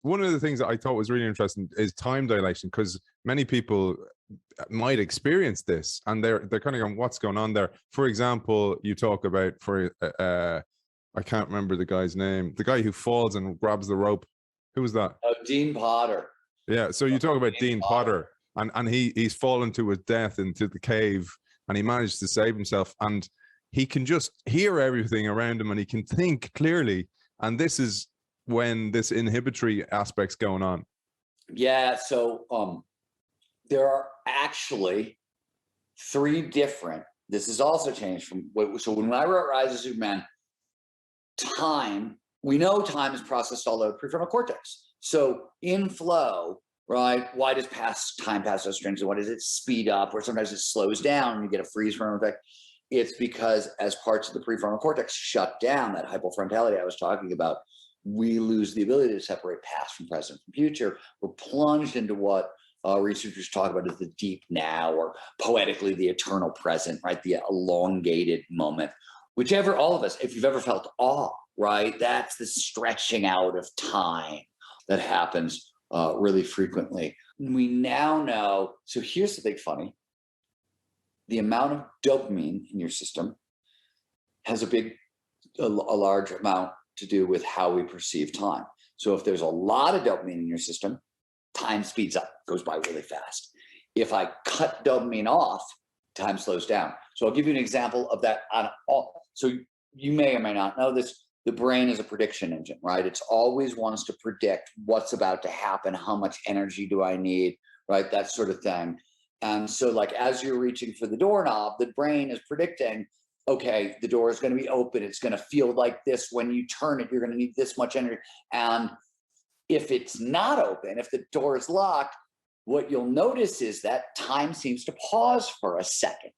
one of the things that I thought was really interesting is time dilation, because many people might experience this and they're kind of going, what's going on there? For example, you talk about I can't remember the guy's name, the guy who falls and grabs the rope. Who was that? Dean Potter. Yeah. So you talk about Dean Potter, and he's fallen to his death into the cave, and he managed to save himself, and he can just hear everything around him and he can think clearly. And this is when this inhibitory aspect's going on. Yeah. So there are actually three different, this has also changed from, so when I wrote Rise of Superman, time, we know time is processed all over the prefrontal cortex. So in flow, right, why does time pass so strangely? Why does it speed up, or sometimes it slows down and you get a freeze frame effect? It's because as parts of the prefrontal cortex shut down, that hypofrontality I was talking about, we lose the ability to separate past from present from future. We're plunged into what researchers talk about as the deep now, or poetically the eternal present, right? The elongated moment. Whichever, all of us, if you've ever felt awe, right? That's the stretching out of time that happens really frequently. We now know, so here's the big funny. The amount of dopamine in your system has a large amount to do with how we perceive time. So if there's a lot of dopamine in your system, time speeds up, goes by really fast. If I cut dopamine off, time slows down. So I'll give you an example of that. So you may or may not know this. The brain is a prediction engine, right? It's always wants to predict what's about to happen, how much energy do I need, right? That sort of thing. And so like as you're reaching for the doorknob, the brain is predicting, okay, the door is going to be open. It's going to feel like this. When you turn it, you're going to need this much energy. And if it's not open, if the door is locked, what you'll notice is that time seems to pause for a second.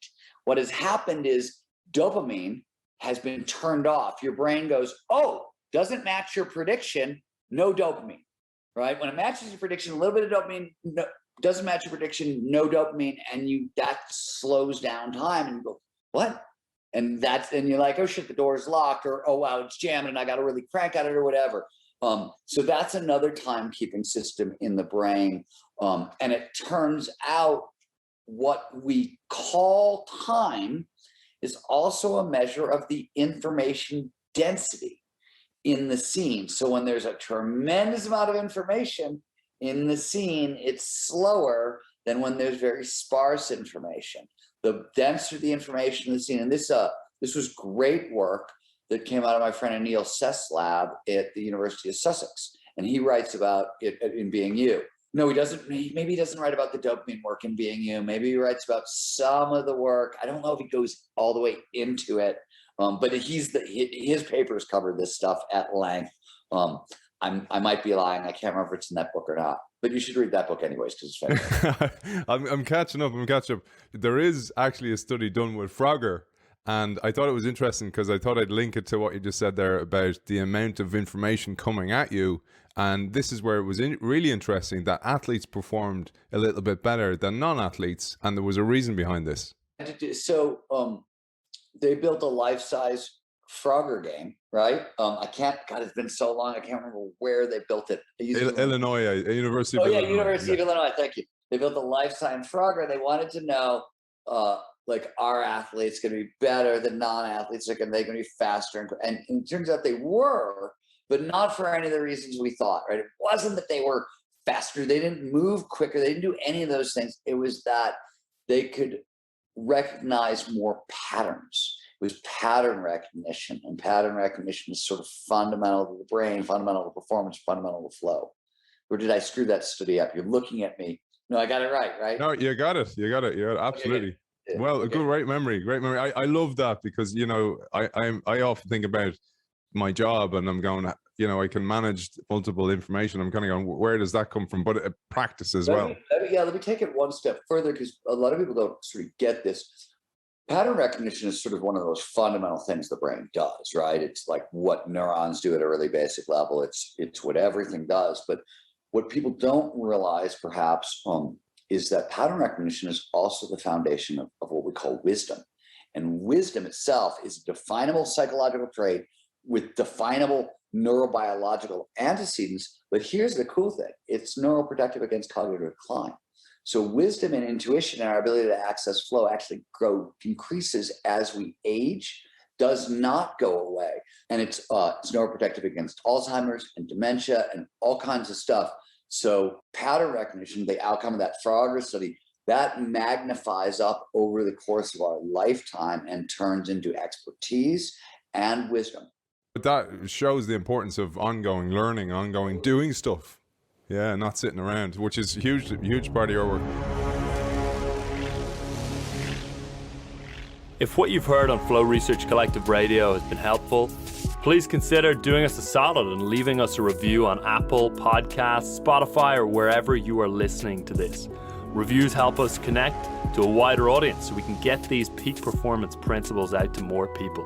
What has happened is dopamine has been turned off. Your brain goes, oh, doesn't match your prediction, no dopamine, right? When it matches your prediction, a little bit of dopamine, no, doesn't match your prediction, no dopamine, and that slows down time, and you go, what? And you're like, oh shit, the door's locked, or oh wow, it's jamming and I got to really crank at it, or whatever. So that's another timekeeping system in the brain. And it turns out what we call time is also a measure of the information density in the scene. So when there's a tremendous amount of information in the scene, it's slower than when there's very sparse information. The denser the information in the scene, and this was great work that came out of my friend Anil Seth's lab at the University of Sussex. And he writes about it in Being You. No, he doesn't. Maybe he doesn't write about the dopamine work in Being You. Maybe he writes about some of the work. I don't know if he goes all the way into it, but his papers cover this stuff at length. I might be lying. I can't remember if it's in that book or not, but you should read that book anyways because it's fantastic. I'm catching up. There is actually a study done with Frogger, and I thought it was interesting because I thought I'd link it to what you just said there about the amount of information coming at you. And this is where it was really interesting that athletes performed a little bit better than non-athletes, and there was a reason behind this. So they built a life-size Frogger game, right? It's been so long, I can't remember where they built it. Illinois, University of Illinois. University of Illinois, thank you. They built a life-size Frogger. They wanted to know, are athletes going to be better than non-athletes? Are they going to be faster? And it turns out they were, but not for any of the reasons we thought, right? It wasn't that they were faster. They didn't move quicker. They didn't do any of those things. It was that they could recognize more patterns. It was pattern recognition, and pattern recognition is sort of fundamental to the brain, fundamental to performance, fundamental to flow. Or did I screw that study up? You're looking at me. No, I got it right? No, you got it. Yeah, absolutely. Okay. Well, okay. Great memory. I love that because, I often think about my job and I'm going, I can manage multiple information. I'm kind of going, where does that come from? But practice as well. Let me take it one step further because a lot of people don't sort of get this. Pattern recognition is sort of one of those fundamental things the brain does, right? It's like what neurons do at a really basic level. It's what everything does. But what people don't realize perhaps is that pattern recognition is also the foundation of what we call wisdom. And wisdom itself is a definable psychological trait with definable neurobiological antecedents. But here's the cool thing. It's neuroprotective against cognitive decline. So wisdom and intuition and our ability to access flow actually increases as we age, does not go away. And it's neuroprotective against Alzheimer's and dementia and all kinds of stuff. So pattern recognition, the outcome of that Frogger study, that magnifies up over the course of our lifetime and turns into expertise and wisdom. But that shows the importance of ongoing learning, ongoing doing stuff. Yeah, not sitting around, which is a huge part of your work. If what you've heard on Flow Research Collective Radio has been helpful, please consider doing us a solid and leaving us a review on Apple Podcasts, Spotify, or wherever you are listening to this. Reviews help us connect to a wider audience so we can get these peak performance principles out to more people.